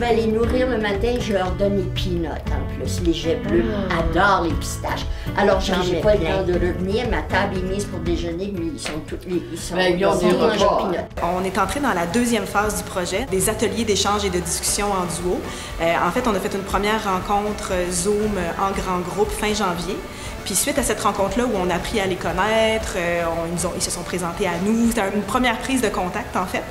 vais aller nourrir le matin, je leur donne les peanuts en plus. Les jets bleus adorent les pistaches. Alors j'ai pas le temps de revenir, ma table est mise pour déjeuner, mais ils sont On est entré dans la deuxième phase du projet, des ateliers d'échange et de discussion en duo. En fait, on a fait une première rencontre Zoom en grand groupe fin janvier. Puis suite à cette rencontre-là où on a appris à les connaître, ils se sont présentés à nous. C'était une première prise de contact en fait.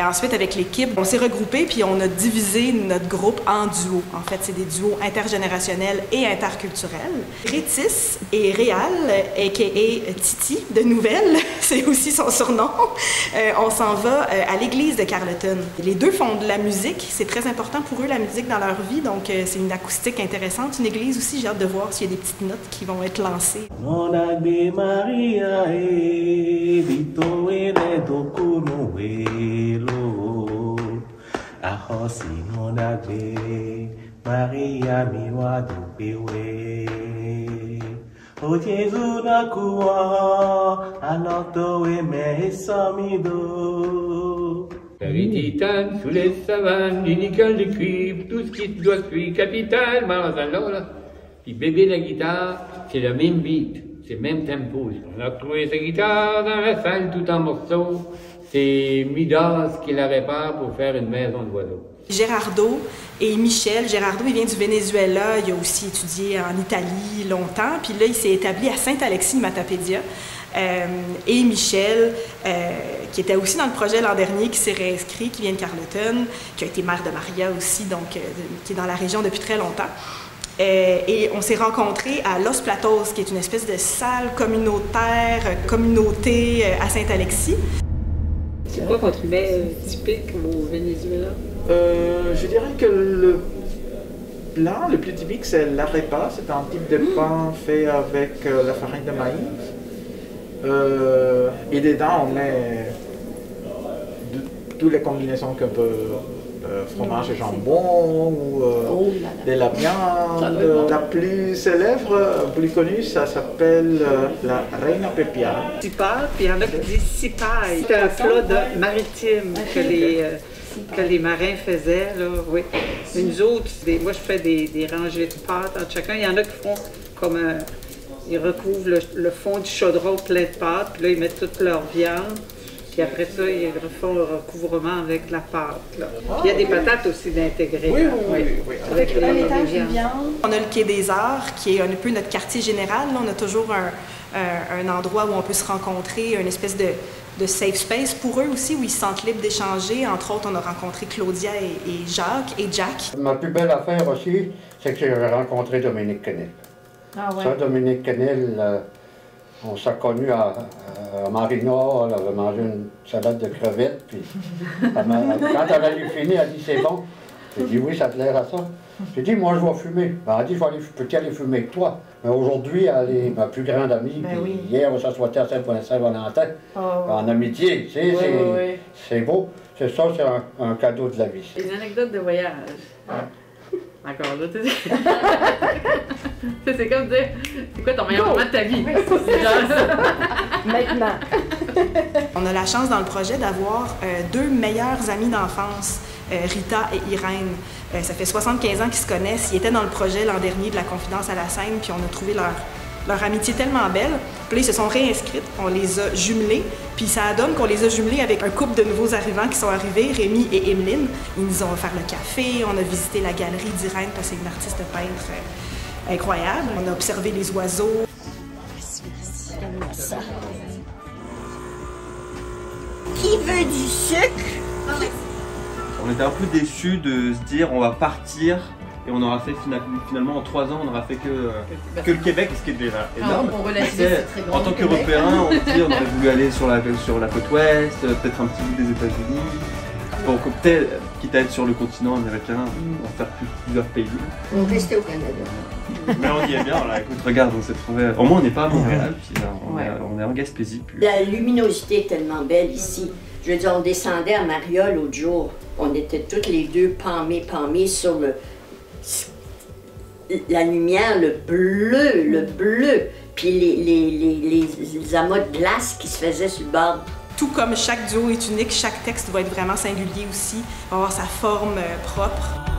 Ensuite, avec l'équipe, on s'est regroupé puis on a divisé notre groupe en duos. En fait, c'est des duos intergénérationnels et interculturels. Rétis et Réal, a.k.a. Titi de Nouvelle, c'est aussi son surnom. On s'en va à l'église de Carleton. Les deux font de la musique. C'est très important pour eux, la musique, dans leur vie. Donc, c'est une acoustique intéressante. Une église aussi, j'ai hâte de voir s'il y a des petites notes qui vont être lancées. Maria miwa dupewe O Jésus na kuwa anotowe me samido Titane sous les savanes, l'unicale de cuivre, tout ce qui doit suivre, capital, là. Puis bébé la guitare, c'est le même beat, c'est le même tempo. On a trouvé sa guitare dans la salle tout en morceaux. C'est Midas qui la répare pour faire une maison de oiseaux. Gérardo et Michel. Gérardo, il vient du Venezuela, il a aussi étudié en Italie longtemps, puis là, il s'est établi à Saint-Alexis-Matapédia. Et Michel, qui était aussi dans le projet l'an dernier, qui s'est réinscrit, qui vient de Carleton, qui a été maire de Maria aussi, donc qui est dans la région depuis très longtemps. Et on s'est rencontrés à Los Platos, qui est une espèce de salle communautaire, communauté à Saint-Alexis. C'est quoi votre mets typique au Venezuela? Je dirais que le plat le plus typique, c'est l'arepa. C'est un type de pain fait avec la farine de maïs. Et dedans, on met toutes les combinaisons qu'on peut. Fromage et jambon, ou de la viande. La plus célèbre, plus connue, ça s'appelle la Reina Pepia. Sipa, puis il y en a qui disent sipaille. C'est un plat maritime que les marins faisaient. Là, oui. Nous autres, moi je fais des rangées de pâtes entre chacun. Il y en a qui font comme ils recouvrent le fond du chaudron plein de pâtes, puis là ils mettent toute leur viande. Puis après ça, ils refont le recouvrement avec la pâte. Là. Puis il y a des patates aussi d'intégrer. Oui. Avec l'étage de viande. On a le Quai des Arts, qui est un peu notre quartier général. Là, on a toujours un endroit où on peut se rencontrer, une espèce de safe space pour eux aussi, où ils se sentent libres d'échanger. Entre autres, on a rencontré Claudia et Jacques et Jack. Ma plus belle affaire aussi, c'est que j'ai rencontré Dominique Kennel. Ah ouais. Ça, Dominique Kennel, on s'est connus à Marina, elle avait mangé une salade de crevettes, puis quand elle a eu fini, elle a dit c'est bon. J'ai dit oui, ça te l'air à ça. J'ai dit moi je vais fumer. Ben, elle a dit peux-tu aller fumer avec toi? Mais aujourd'hui, elle est ma plus grande amie. Ben oui. Hier, on s'assoitait à Saint-Valentin, en amitié. C'est beau. C'est ça, c'est un cadeau de la vie. Une anecdote de voyage. Encore là, tu sais. C'est comme dire, c'est quoi ton meilleur moment de ta vie? Maintenant. On a la chance dans le projet d'avoir deux meilleures amies d'enfance, Rita et Irène. Ça fait 75 ans qu'ils se connaissent. Ils étaient dans le projet l'an dernier de la Confidence à la scène, puis on a trouvé leur amitié tellement belle. Puis là, ils se sont réinscrites, on les a jumelées, puis ça donne qu'on les a jumelées avec un couple de nouveaux arrivants qui sont arrivés, Rémi et Emeline. Ils nous ont offert le café, on a visité la galerie d'Irène parce que c'est une artiste peintre incroyable. On a observé les oiseaux. Ça. Qui veut du sucre? On était un peu déçus de se dire on va partir et on aura fait finalement en 3 ans on n'aura fait que le Québec, ce qui est déjà énorme. En tant qu'Européens, on se dit on aurait voulu aller sur la côte ouest, peut-être un petit bout des États-Unis. Bon, peut-être, quitte à être sur le continent américain, en faire plusieurs pays. On restait au Canada. Mais on y est bien, là, écoute, regarde, on s'est trouvé. Au moins, on n'est pas à Montréal, puis là, on est en Gaspésie. Puis... La luminosité est tellement belle ici. Je veux dire, on descendait à Maria l'autre jour. On était toutes les deux palmées sur la lumière, le bleu. Puis les amas de glace qui se faisaient sur le bord Tout comme chaque duo est unique, chaque texte va être vraiment singulier aussi, va avoir sa forme propre.